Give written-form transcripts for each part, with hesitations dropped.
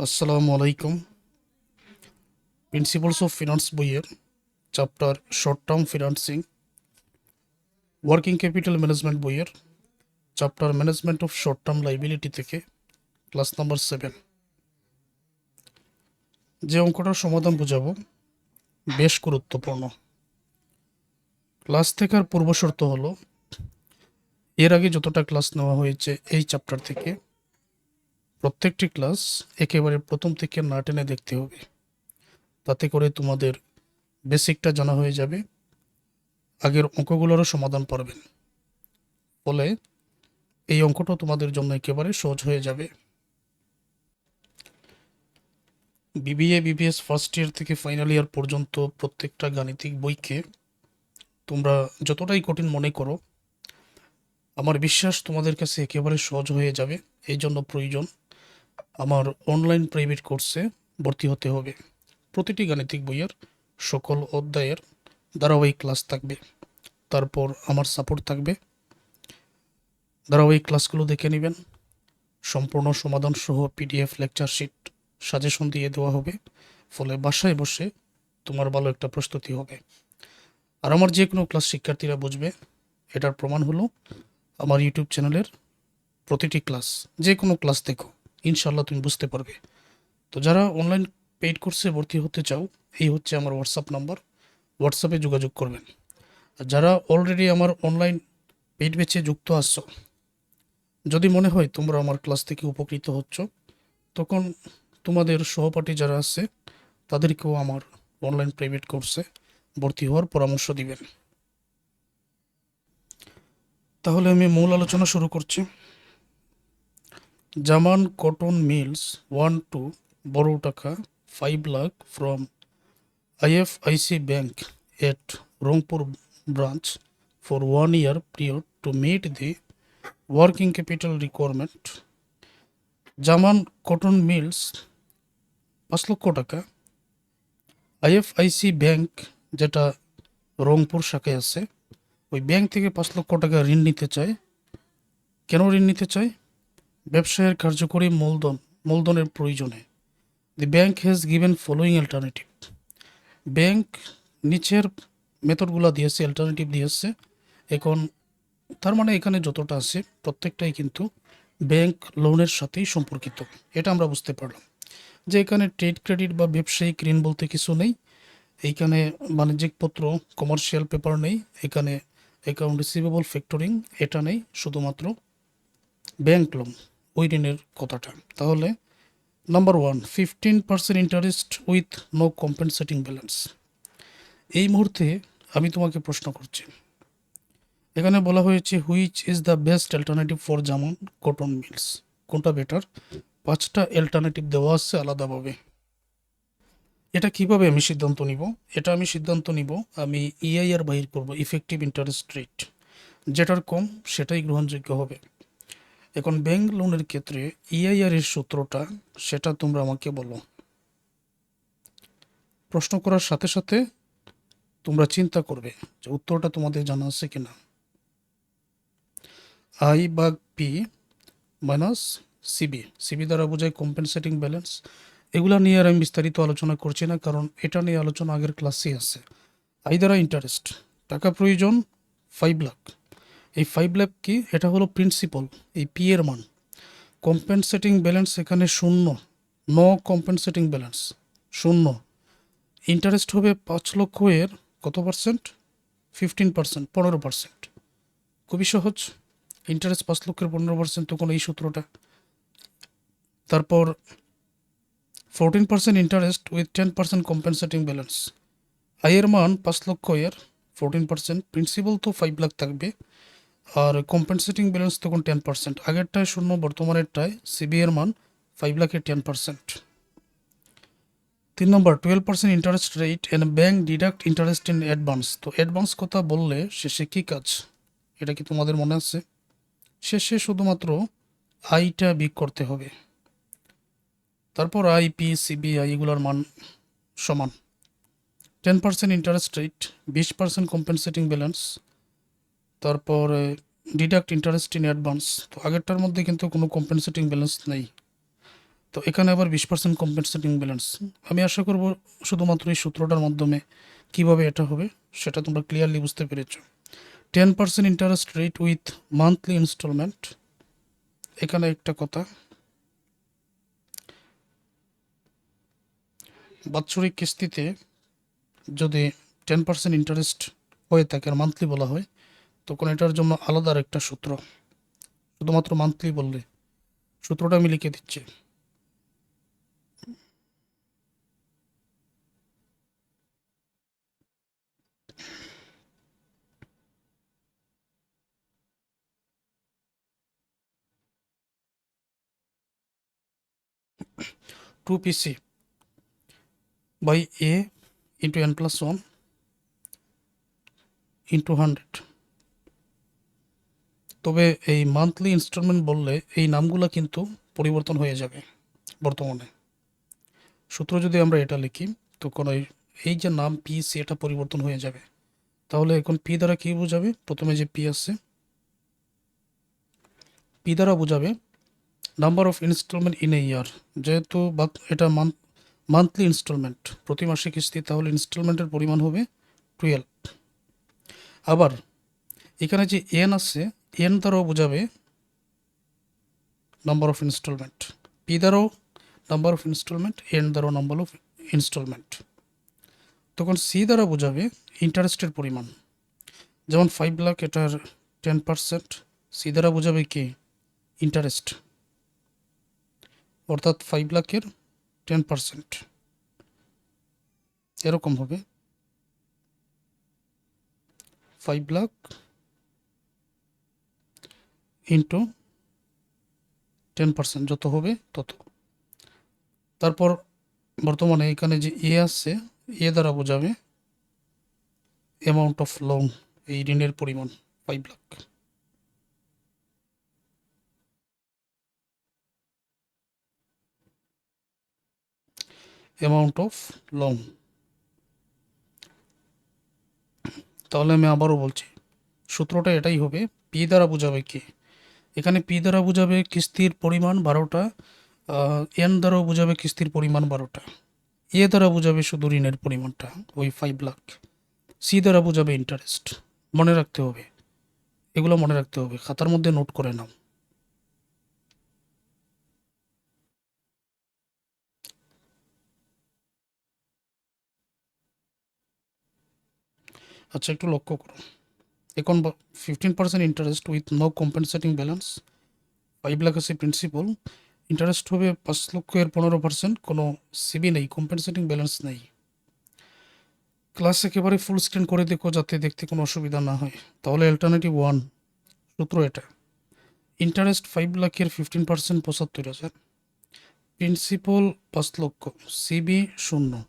আসসালামু আলাইকুম। Principles of finance বইয়ের chapter short term financing, working capital management বইয়ের chapter management of short term liability থেকে class number 7 যে অঙ্কটার সমাধান বোঝাবো বেশ গুরুত্বপূর্ণ। ক্লাস থেকার পূর্বশর্ত হলো এর আগে যতটা ক্লাস নেওয়া হয়েছে এই চ্যাপ্টার থেকে প্রত্যেকটি ক্লাস একেবারে প্রথম থেকে না টেনে দেখতে হবে, তাতে করে তোমাদের বেসিকটা জানা হয়ে যাবে, আগের অঙ্কগুলোরও সমাধান পারবেন। ফলে এই অঙ্কটা তোমাদের জন্য একেবারে সহজ হয়ে যাবে। বিবিএ বিবিএস ফার্স্ট ইয়ার থেকে ফাইনাল ইয়ার পর্যন্ত প্রত্যেকটা গাণিতিক বইকে তোমরা যতটাই কঠিন মনে করো, আমার বিশ্বাস তোমাদের কাছে একেবারে সহজ হয়ে যাবে। এই জন্য প্রয়োজন আমার অনলাইন প্রাইভেট কোর্সে ভর্তি হতে হবে। প্রতিটি গাণিতিক বইয়ের সকল অধ্যায়ের ধারাবাহিক ক্লাস থাকবে, তারপর আমার সাপোর্ট থাকবে। ধারাবাহিক ক্লাসগুলো দেখে নেবেন, সম্পূর্ণ সমাধান সহ পিডিএফ লেকচার শিট সাজেশন দিয়ে দেওয়া হবে। ফলে বাসায় বসে তোমার ভালো একটা প্রস্তুতি হবে। আর আমার যে কোনো ক্লাস শিক্ষার্থীরা বুঝবে, এটার প্রমাণ হলো আমার ইউটিউব চ্যানেলের প্রতিটি ক্লাস। যে কোনো ক্লাস দেখো, ইনশাল্লাহ তুমি বুঝতে পারবে। তো যারা অনলাইন পেইড কোর্সে ভর্তি হতে চাও, এই হচ্ছে আমার হোয়াটসঅ্যাপ নাম্বার, হোয়াটসঅ্যাপে যোগাযোগ করবেন। আর যারা অলরেডি আমার অনলাইন পেইড ব্যাচে যুক্ত আসছো, যদি মনে হয় তোমরা আমার ক্লাস থেকে উপকৃত হচ্ছ, তখন তোমাদের সহপাঠী যারা আছে তাদেরকেও আমার অনলাইন প্রাইভেট কোর্সে ভর্তি হওয়ার পরামর্শ দিবেন। তাহলে আমি মূল আলোচনা শুরু করছি। Zaman cotton mills want to borrow taka 5 lakh from IFIC Bank at Rangpur branch for 1 year period to meet the working capital requirement. Zaman cotton mills 5 lakh টাকা IFIC ব্যাংক, যেটা রংপুর শাখায় আছে, ওই ব্যাংক থেকে 5 লক্ষ টাকা ঋণ নিতে চায়। কেন ঋণ নিতে চায়? ব্যবসায়ের কার্যকরী মূলধনের প্রয়োজনে। The bank has given following alternative. Bank নিচের মেথডগুলো দিয়েছে, অল্টারনেটিভ দিয়েছে। এখন তার মানে এখানে যতটা আছে প্রত্যেকটাই কিন্তু ব্যাংক লোনের সাথেই সম্পর্কিত। এটা আমরা বুঝতে পারলাম যে এখানে ট্রেড ক্রেডিট বা ব্যবসায়িক ঋণ বলতে কিছু নেই। এইখানে বাণিজ্যিক পত্র, কমার্শিয়াল পেপার নেই। এখানে অ্যাকাউন্ট রিসিভেবল, ফ্যাক্টরিং এটা নেই, শুধুমাত্র ব্যাংক লোন, ওই ঋণের কথাটা। তাহলে number 1, 15% interest with no compensating balance. এই মুহূর্তে আমি তোমাকে প্রশ্ন করছি, এখানে বলা হয়েছে which is the best alternative for Zaman cotton mills, কোনটা বেটার? 5টা অল্টারনেটিভ দেওয়া আছে আলাদাভাবে। এটা কিভাবে আমি সিদ্ধান্ত নিব? এটা আমি সিদ্ধান্ত নিব, আমি ইআইআর বাহির করব, ইফেক্টিভ ইন্টারেস্ট রেট। যেটার কম সেটাই গ্রহণযোগ্য হবে। এখন ব্যাংক লোনের ক্ষেত্রে ইআইআর এর সূত্রটা, সেটা তোমরা আমাকে বলো। প্রশ্ন করার সাথে সাথে তোমরা চিন্তা করবে যে উত্তরটা তোমাদের জানা আছে কিনা। আই বা পি মাইনাস সিবি, সিবি দ্বারা বোঝায় কম্পেনসেটিং ব্যালেন্স। এগুলা নিয়ে আর আমি বিস্তারিত আলোচনা করছি না, কারণ এটা নিয়ে আলোচনা আগের ক্লাসেই আছে। আই দ্বারা ইন্টারেস্ট, টাকা প্রয়োজন 5 লাখ। এই 5 লাখ কি? এটা হলো প্রিন্সিপাল, এই পি এর মান। কম্পেনসেটিং ব্যালেন্স এখানে শূন্য, নো কম্পেনসেটিং ব্যালেন্স শূন্য। ইন্টারেস্ট হবে 5 লক্ষ এর কত পার্সেন্ট? 15%, 15%। খুবই সহজ, ইন্টারেস্ট 5 লক্ষের 15%, তখন এই সূত্রটা। তারপর 14% ইন্টারেস্ট উইথ 10% কম্পেনসেটিং ব্যালেন্স। আয়ের মান 5 লক্ষ এর 14%, প্রিন্সিপাল তো 5 লাখ থাকবে, আর কম্পেনসেটিং ব্যালেন্স তখন 10%। আগেরটায় শূন্য, বর্তমানেরটায় সিবি এর মান 5 লাখের 10%। 3 number 12% interest rate and bank deduct interest in advance. তো অ্যাডভান্স কথা বললে শেষে কী কাজ, এটা কি তোমাদের মনে আছে? শেষে শুধুমাত্র আইটা বিক করতে হবে। তারপর আইপি সিবিআই এগুলোর মান সমান। 10% ইন্টারেস্ট রেট, 20% কম্পেনসেটিং ব্যালেন্স, তারপর ডিডাক্ট ইন্টারেস্ট ইন অ্যাডভান্স। তো আগেরটার মধ্যে কিন্তু কোনো কম্পেনসেটিং ব্যালেন্স নেই। তো তো এখানে আবার 20% কম্পেনসেটিং ব্যালেন্স। আমি আশা করব শুধুমাত্র এই সূত্রটার মাধ্যমে কিভাবে এটা হবে সেটা তোমরা ক্লিয়ারলি বুঝতে পেরেছো। 10% interest rate with monthly instalment. এখানে একটা কথা, বাৎসরিক কিস্তিতে যদি 10% ইন্টারেস্ট হয়ে থাকে আর মান্থলি বলা হয়, তখন এটার জন্য আলাদা একটা সূত্র। শুধুমাত্র মান্থলি বললে সূত্রটা আমি লিখে দিচ্ছি। Two P C by A into n+1 into 100। তবে এই মান্থলি ইনস্টলমেন্ট বললে এই নামগুলো কিন্তু পরিবর্তন হয়ে যাবে। বর্তমানে সূত্র যদি আমরা এটা লিখি তখন এই যে নাম পি সি এটা পরিবর্তন হয়ে যাবে। তাহলে এখন পি দ্বারা কি বোঝাবে? প্রথমে যে পি আছে, পি দ্বারা বোঝাবে number of instalment in a year. যেহেতু এটা মান্থলি ইনস্টলমেন্ট, প্রতি মাসে কিস্তি, তাহলে ইনস্টলমেন্টের পরিমাণ হবে 12। আবার এখানে যে এন আছে, এন দ্বারাও বোঝাবে নাম্বার অফ ইনস্টলমেন্ট। পি দ্বারাও নাম্বার অফ ইনস্টলমেন্ট, এন দ্বারাও নাম্বার অফ ইনস্টলমেন্ট। তখন সি দ্বারা বোঝাবে ইন্টারেস্টের পরিমাণ। যেমন 5 লাখ, এটার 10%। সি দ্বারা বোঝাবে কি? ইন্টারেস্ট, অর্থাৎ 5 লাখের 10%। এরকম হবে 5 লাখ ইন্টু 10%, যত হবে তত। তারপর বর্তমানে এখানে যে এ আছে, এ দ্বারা বোঝাবে অ্যামাউন্ট অফ লোন, এই ঋণের পরিমাণ 5 লাখ। Amount of loan. তাহলে আমি আবারও বলছি, সূত্রটা এটাই হবে। পি দ্বারা বোঝাবে কি? এখানে পি দ্বারা বোঝাবে কিস্তির পরিমাণ 12টা, এন দ্বারাও বোঝাবে কিস্তির পরিমাণ 12টা, এ দ্বারা বোঝাবে শুধু ঋণের পরিমাণটা, ওই 5 লাখ। সি দ্বারা বোঝাবে ইন্টারেস্ট। মনে রাখতে হবে, এগুলো মনে রাখতে হবে, খাতার মধ্যে নোট করে নাও। আচ্ছা, একটু লক্ষ্য করো। এখন 15% interest with no compensating balance. 5 lakh আছে প্রিন্সিপাল, ইন্টারেস্ট হবে 5 লক্ষ এর 15%, কোনো সিবি নেই, কম্পেনসেটিং ব্যালেন্স নেই। ক্লাস একেবারে ফুল স্ক্রিন করে দেখো যাতে দেখতে কোনো অসুবিধা না হয়। তাহলে অল্টারনেটিভ 1 সূত্র এটা। ইন্টারেস্ট 5 লাখের 15% 75,000, প্রিন্সিপাল 5 লক্ষ, সিবি 0।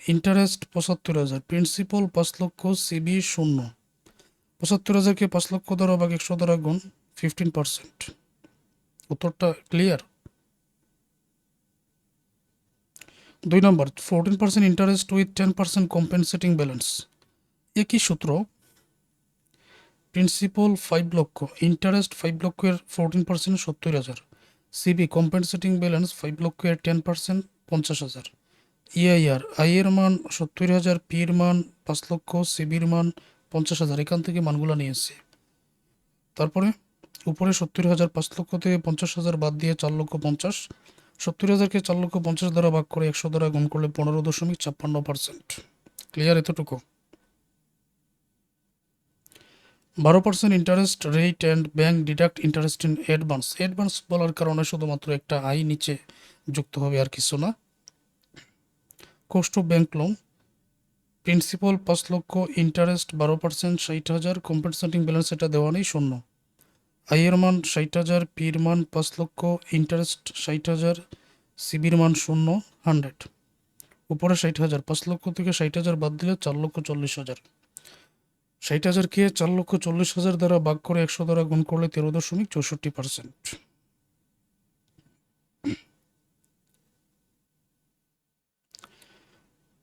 ইন্টারেস্ট 75,000, প্রিন্সিপাল 5 লক্ষ, সিবি 0। 75,000কে 5 লক্ষ দ্বারা বা 100 দ্বারা গুণ, 15%। উত্তরটা clear? 2 number, 14% interest with 10% compensating balance. একই সূত্র, প্রিন্সিপাল 5 লক্ষ, ইন্টারেস্ট 5 লক্ষের 14% 70,000, সিবি কম্পেনসেটিং ব্যালেন্স 5 লক্ষের 10% 50,000। ইআইআর, আই এর মান 70,000, পির মান 5 লক্ষ, সিবির মান 50,000। এখান থেকে মানগুলো নিয়েছি। তারপরে উপরে 70,000, 5 লক্ষ থেকে 50,000 বাদ দিয়ে 4 লক্ষ 50। 70,000কে 4 লক্ষ 50 দ্বারা ভাগ করে 100 দ্বারা গুণ করলে 15.56%। ক্লিয়ার এতটুকু? 12% interest rate and bank deduct interest in advance. Advance বলার কারণে শুধুমাত্র একটা আই নিচে যুক্ত হবে, আর কিছু না। Cost of bank loan, principal 5 lakh, interest 12%, 60,000, compensating balance এটা দেওয়া নেই, 0। আইয়ের মান 60,000, পির মান 5 লক্ষ, ইন্টারেস্ট 60,000, সিবির মান 0, 100। উপরে 60,000, 5 লক্ষ থেকে 60,000 বাদ দিলে 4,40,000। 60,000কে 4,40,000 দ্বারা ভাগ করে 100 দ্বারা গুণ করলে 13.64%।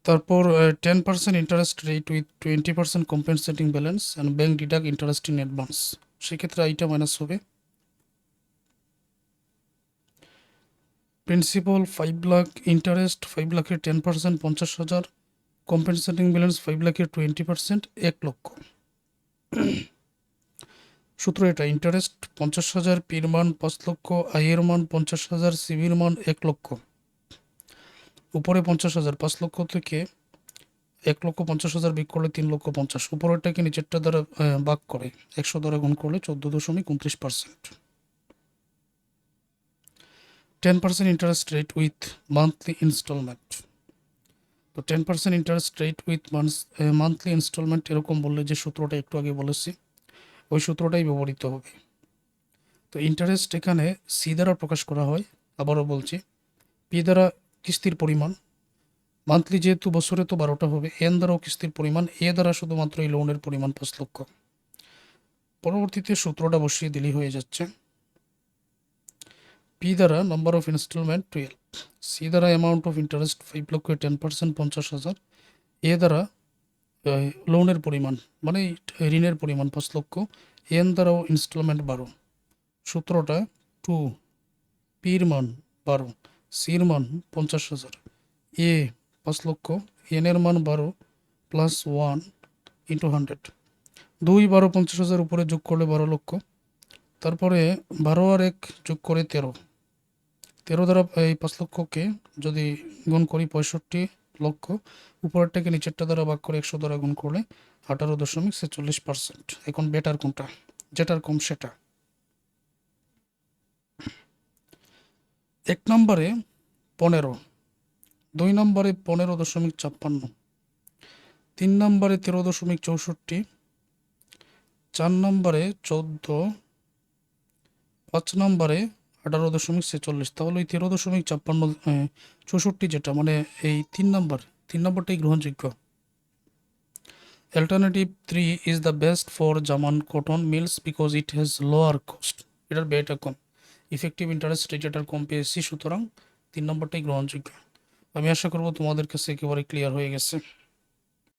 তারপর 10% interest rate with 20% compensating balance and bank deduct interest in advance. সেক্ষেত্রে আইটা মাইনাস হবে। প্রিন্সিপাল 5 লাখ, ইন্টারেস্ট 5 লাখের 10%, 50,000, কম্পেনসেটিং ব্যালেন্স 5 লাখের 20%, 1 লক্ষ। সূত্র এটা, ইন্টারেস্ট 50,000, পির মান 5 লক্ষ, আয়ের মান 50,000, সিবির মান 1 লক্ষ। উপরে 50,000, 5 লক্ষ থেকে 1,50,000 বিয়োগ করলে 3,50,000, উপরেরটাকে নিচেরটা দ্বারা ভাগ করে 100 দ্বারা গুণ করলে 14.29%। 10% interest rate with monthly instalment. তো 10% interest rate with monthly instalment এরকম বললে যে সূত্রটা একটু আগে বলেছি ওই সূত্রটাই ব্যবহৃত হবে। তো ইন্টারেস্ট এখানে সি দ্বারা প্রকাশ করা হয়, আবারও বলছি, পি দ্বারা কিস্তির পরিমাণ, মান্থলি যেহেতু বছরে তো 12টা হবে, এন দ্বারাও কিস্তির পরিমাণ, এ দ্বারা শুধুমাত্র এই লোনের পরিমাণ 5 লক্ষ। পরবর্তীতে সূত্রটা বসিয়ে দিলেই হয়ে যাচ্ছে। পি দ্বারা নাম্বার অফ ইনস্টলমেন্ট 12, সি দ্বারা অ্যামাউন্ট অফ ইন্টারেস্ট 5 লক্ষ 10%, 50,000, এ দ্বারা লোনের পরিমাণ মানে ঋণের পরিমাণ 5 লক্ষ, এন দ্বারাও ইনস্টলমেন্ট 12। সূত্রটা 2, পির মান 12, সির মান 50,000, এ 5 লক্ষ, এন এর মান 12 প্লাস 1 ইন্টু 100, 2, 12, 50,000 উপরে যোগ করলে 12 লক্ষ, তারপরে 12 আর 1 যোগ করে 13, 13 দ্বারা এই 5 লক্ষকে যদি গুণ করি 65 লক্ষ, উপরেরটাকে নিচেরটা দ্বারা ভাগ করে 100 দ্বারা গুণ করলে 18.46%। এখন বেটার কোনটা, যেটার কম সেটা। 1 নম্বরে 15, 2 নম্বরে 15.56, 3 নম্বরে 13.64, 4 নম্বরে 14, 5 নম্বরে 18.46। তাহলে ওই 13.64 যেটা মানে এই 3 নম্বরটাই গ্রহণযোগ্য। Alternative 3 is the best for Zaman cotton mills because it has lower cost, এটার ব্যয়টা কম, ইফেক্টিভ ইন্টারেস্ট রেট এটার কম পেয়েছি, সুতরাং 3 নম্বরটাই গ্রহণযোগ্য। আমি আশা করব তোমাদের কাছে একেবারে ক্লিয়ার হয়ে গেছে।